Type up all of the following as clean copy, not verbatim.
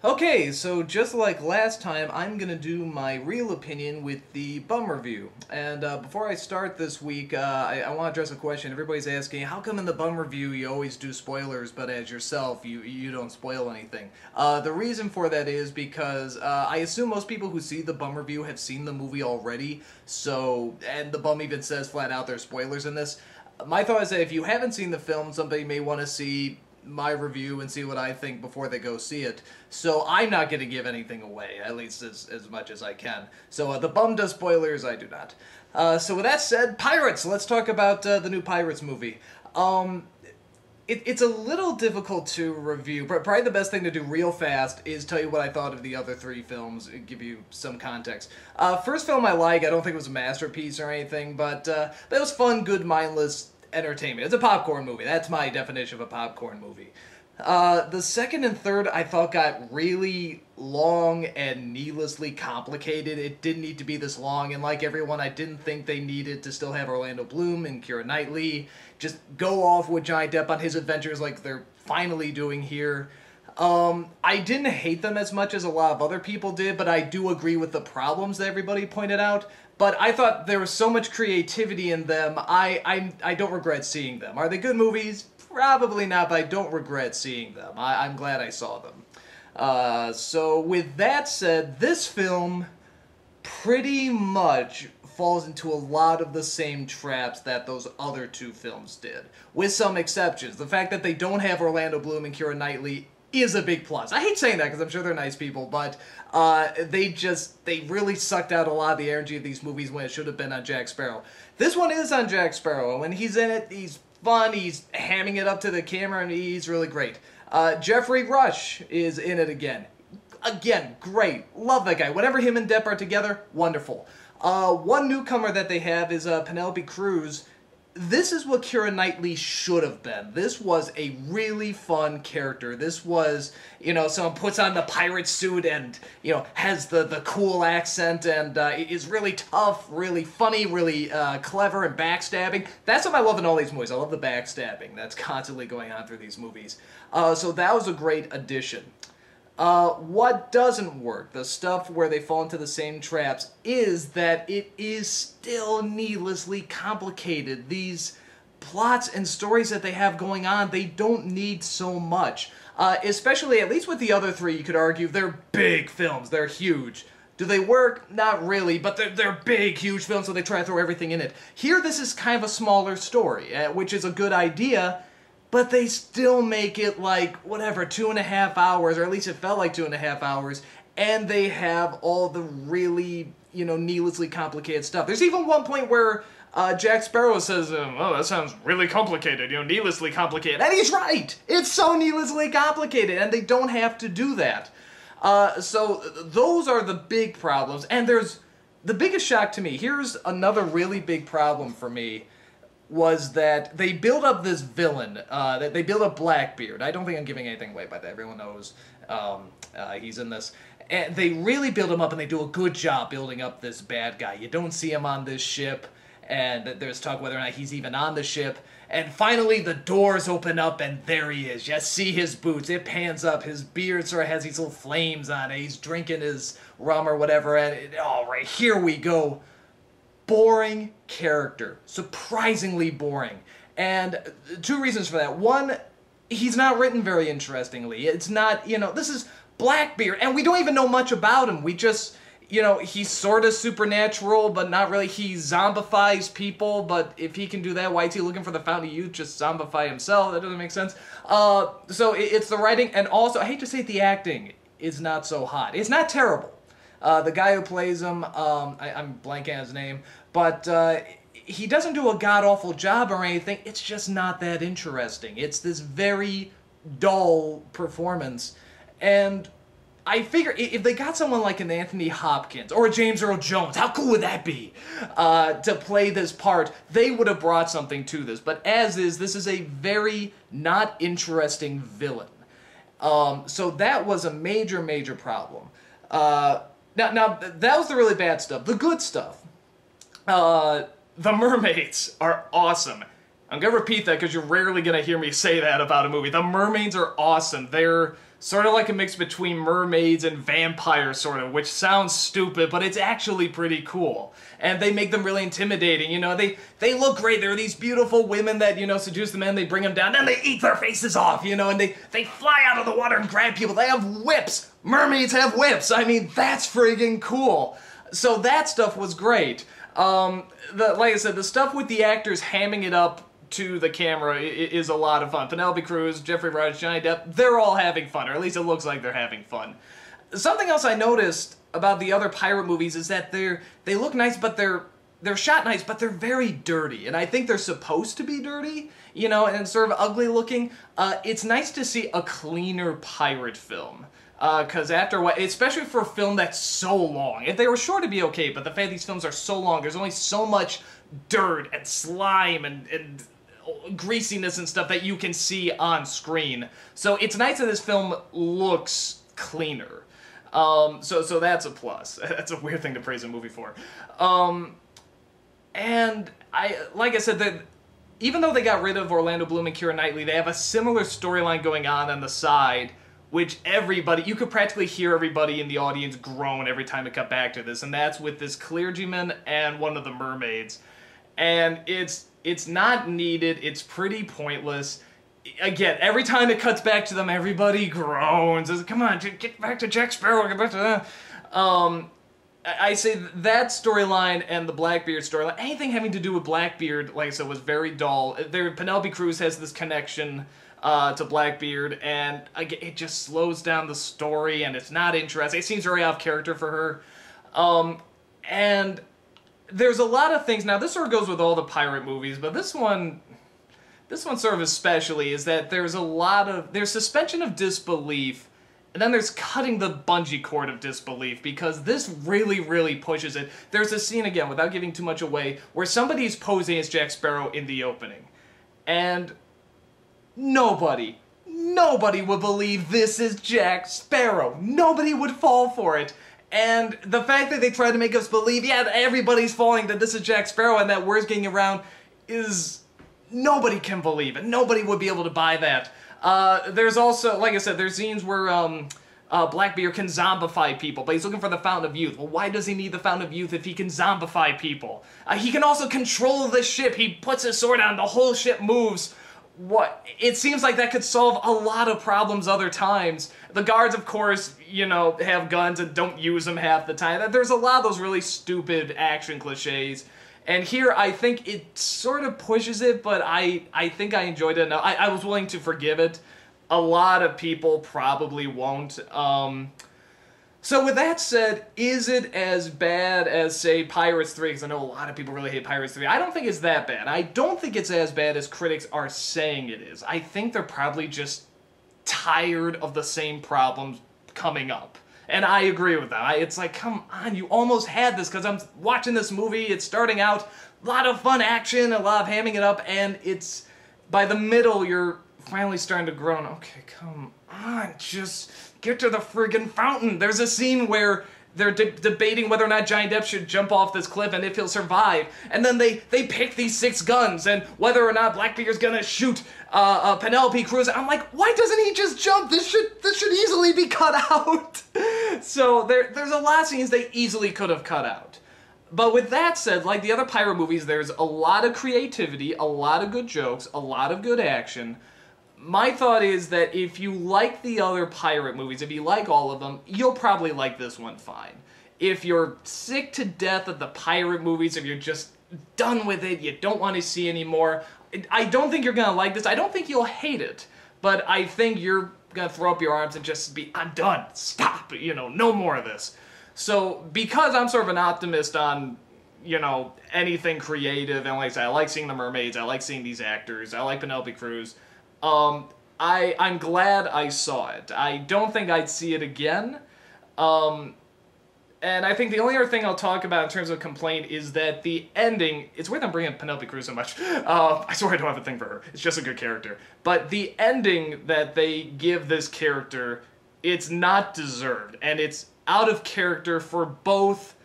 Okay, so just like last time, I'm gonna do my real opinion with the bum review. And before I start this week, I want to address a question. Everybody's asking, how come in the bum review you always do spoilers, but as yourself, you don't spoil anything? The reason for that is because I assume most people who see the bum review have seen the movie already, and the bum even says flat out there's spoilers in this. My thought is that if you haven't seen the film, somebody may want to see my review and see what I think before they go see it. So I'm not going to give anything away, at least as much as I can. So the bum does spoilers, I do not. So with that said, Pirates! Let's talk about the new Pirates movie. It's a little difficult to review, but probably the best thing to do real fast is tell you what I thought of the other three films, and give you some context. First film I don't think it was a masterpiece or anything, but it was fun, good, mindless entertainment. It's a popcorn movie. That's my definition of a popcorn movie. The second and third I thought got really long and needlessly complicated. It didn't need to be this long, and like everyone, I didn't think they needed to still have Orlando Bloom and Keira Knightley just go off with Johnny Depp on his adventures like they're finally doing here. I didn't hate them as much as a lot of other people did, but I do agree with the problems that everybody pointed out. But I thought there was so much creativity in them, I don't regret seeing them. Are they good movies? Probably not, but I don't regret seeing them. I'm glad I saw them. So with that said, this film pretty much falls into a lot of the same traps that those other two films did, with some exceptions. The fact that they don't have Orlando Bloom and Keira Knightley is a big plus. I hate saying that because I'm sure they're nice people, but they really sucked out a lot of the energy of these movies when it should have been on Jack Sparrow. This one is on Jack Sparrow, and when he's in it, he's fun, he's hamming it up to the camera, and he's really great. Jeffrey Rush is in it again. Again, great. Love that guy. Whenever him and Depp are together, wonderful. One newcomer that they have is Penelope Cruz. This is what Keira Knightley should have been. This was a really fun character. This was, someone puts on the pirate suit and, has the cool accent and is really tough, really funny, really clever and backstabbing. That's what I love in all these movies. I love the backstabbing that's constantly going on through these movies. So that was a great addition. What doesn't work, the stuff where they fall into the same traps, is that it is still needlessly complicated. These plots and stories that they have going on, they don't need so much. Especially, at least with the other three, you could argue, they're big films, they're huge. Do they work? Not really, but they're big, huge films, so they try to throw everything in it. Here, this is kind of a smaller story, which is a good idea, but they still make it like, 2.5 hours, or at least it felt like 2.5 hours, and they have all the really, needlessly complicated stuff. There's even one point where Jack Sparrow says, oh, that sounds really complicated, needlessly complicated. And he's right! It's so needlessly complicated, and they don't have to do that. So those are the big problems, and there's the biggest shock to me. Here's another really big problem for me, was that they build up this villain, that they build up Blackbeard. I don't think I'm giving anything away by that. Everyone knows he's in this. And they really build him up, and they do a good job building up this bad guy. You don't see him on this ship, and there's talk whether or not he's even on the ship. And finally, the doors open up, and there he is. You see his boots. It pans up. His beard sort of has these little flames on it. He's drinking his rum or whatever, and all right, here we go. Boring character. Surprisingly boring. And two reasons for that. One, he's not written very interestingly. It's not, this is Blackbeard, and we don't even know much about him. We just, he's sort of supernatural, but not really. He zombifies people, but if he can do that, why is he looking for the Fountain of Youth? Just zombify himself? That doesn't make sense. So it's the writing, and also, I hate to say it, the acting is not so hot. It's not terrible. The guy who plays him, I'm blanking on his name, but he doesn't do a god-awful job or anything. It's just not that interesting. It's this very dull performance. And I figure if they got someone like an Anthony Hopkins or a James Earl Jones, how cool would that be, to play this part, they would have brought something to this. But as is, this is a very not interesting villain. So that was a major, major problem. Now, that was the really bad stuff. The good stuff. The Mermaids are awesome. I'm going to repeat that because you're rarely going to hear me say that about a movie. The Mermaids are awesome. They're sort of like a mix between mermaids and vampires, sort of, which sounds stupid, but it's actually pretty cool. And they make them really intimidating, you know, they look great. They're these beautiful women that, you know, seduce the men, they bring them down, then they eat their faces off, you know, and they fly out of the water and grab people. They have whips. Mermaids have whips. I mean, that's friggin' cool. So that stuff was great. Like I said, the stuff with the actors hamming it up to the camera is a lot of fun. Penelope Cruz, Jeffrey Wright, Johnny Depp, they're all having fun, or at least it looks like they're having fun. Something else I noticed about the other pirate movies is that they look nice, but they're shot nice, but they're very dirty. And I think they're supposed to be dirty, you know, and sort of ugly looking. It's nice to see a cleaner pirate film. Because after a while, especially for a film that's so long, if they were short it'd be okay, but the fact these films are so long, there's only so much dirt and slime and greasiness and stuff that you can see on screen. So it's nice that this film looks cleaner. So that's a plus. That's a weird thing to praise a movie for. And like I said, that even though they got rid of Orlando Bloom and Keira Knightley, they have a similar storyline going on the side, which you could practically hear everybody in the audience groan every time it cut back to this, and that's with this clergyman and one of the mermaids. And it's not needed, it's pretty pointless. Again, every time it cuts back to them, everybody groans. Come on, get back to Jack Sparrow, get back to that. I say that storyline and the Blackbeard storyline, anything having to do with Blackbeard, like I said, was very dull. Penelope Cruz has this connection to Blackbeard, and it just slows down the story, and it's not interesting. It seems very off character for her. And there's a lot of things. Now, this sort of goes with all the pirate movies, but this one sort of especially is that there's suspension of disbelief, and then there's cutting the bungee cord of disbelief, because this really, really pushes it. There's a scene, again, without giving too much away, where somebody's posing as Jack Sparrow in the opening. And nobody would believe this is Jack Sparrow. Nobody would fall for it. And the fact that they try to make us believe, yeah, everybody's falling, that this is Jack Sparrow and that word's getting around, is... nobody can believe it. Nobody would be able to buy that. There's also, like I said, there's scenes where Blackbeard can zombify people, but he's looking for the Fountain of Youth. Well, why does he need the Fountain of Youth if he can zombify people? He can also control the ship. He puts his sword down, the whole ship moves. What? It seems like that could solve a lot of problems other times. The guards, of course, you know, have guns and don't use them half the time. There's a lot of those really stupid action cliches. And here, I think it sort of pushes it, but I think I enjoyed it enough. I was willing to forgive it. A lot of people probably won't. So with that said, is it as bad as, say, Pirates 3? Because I know a lot of people really hate Pirates 3. I don't think it's that bad. I don't think it's as bad as critics are saying it is. I think they're probably just tired of the same problems coming up. And I agree with that. It's like, come on, you almost had this, because I'm watching this movie, it's starting out, a lot of fun action, a lot of hamming it up, and it's, by the middle, you're finally starting to groan. Okay, come on, just get to the friggin' fountain. There's a scene where they're debating whether or not Johnny Depp should jump off this cliff and if he'll survive. And then they pick these 6 guns, and whether or not Blackbeard's gonna shoot Penelope Cruz. I'm like, why doesn't he just jump? This should easily be cut out. So there's a lot of scenes they easily could have cut out. But with that said, like the other pirate movies, there's a lot of creativity, a lot of good jokes, a lot of good action. My thought is that if you like the other pirate movies, if you like all of them, you'll probably like this one fine. If you're sick to death of the pirate movies, if you're just done with it, you don't want to see anymore, I don't think you're going to like this. I don't think you'll hate it, but I think you're going to throw up your arms and just be, I'm done, stop, you know, no more of this. So because I'm sort of an optimist on, you know, anything creative, and like I said, I like seeing the Mermaids, I like seeing these actors, I like Penelope Cruz, I'm glad I saw it. I don't think I'd see it again. And I think the only other thing I'll talk about in terms of complaint is that the ending, it's weird I'm bringing up Penelope Cruz so much. I swear I don't have a thing for her. It's just a good character. But the ending that they give this character, it's not deserved. And it's out of character for both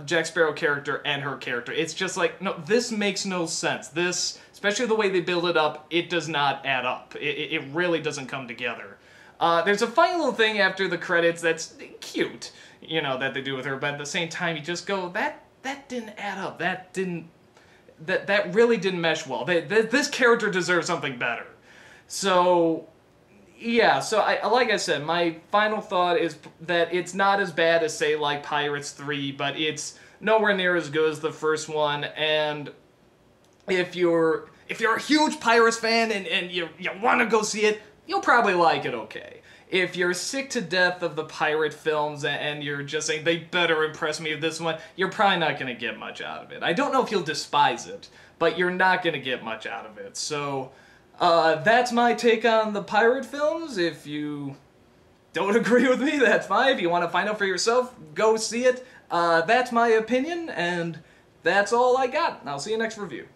Jack Sparrow character and her character. It's just like, no, this makes no sense. This, especially the way they build it up, it does not add up. It really doesn't come together. There's a funny little thing after the credits that's cute, you know, that they do with her, but at the same time you just go, that didn't add up. That really didn't mesh well. This character deserves something better. So, yeah, so like I said, my final thought is that it's not as bad as, say, like Pirates 3, but it's nowhere near as good as the first one, and if you're a huge Pirates fan and you want to go see it, you'll probably like it okay. If you're sick to death of the pirate films and you're just saying, they better impress me with this one, you're probably not going to get much out of it. I don't know if you'll despise it, but you're not going to get much out of it. So, that's my take on the pirate films. If you don't agree with me, that's fine. If you want to find out for yourself, go see it. That's my opinion, and that's all I got. I'll see you next review.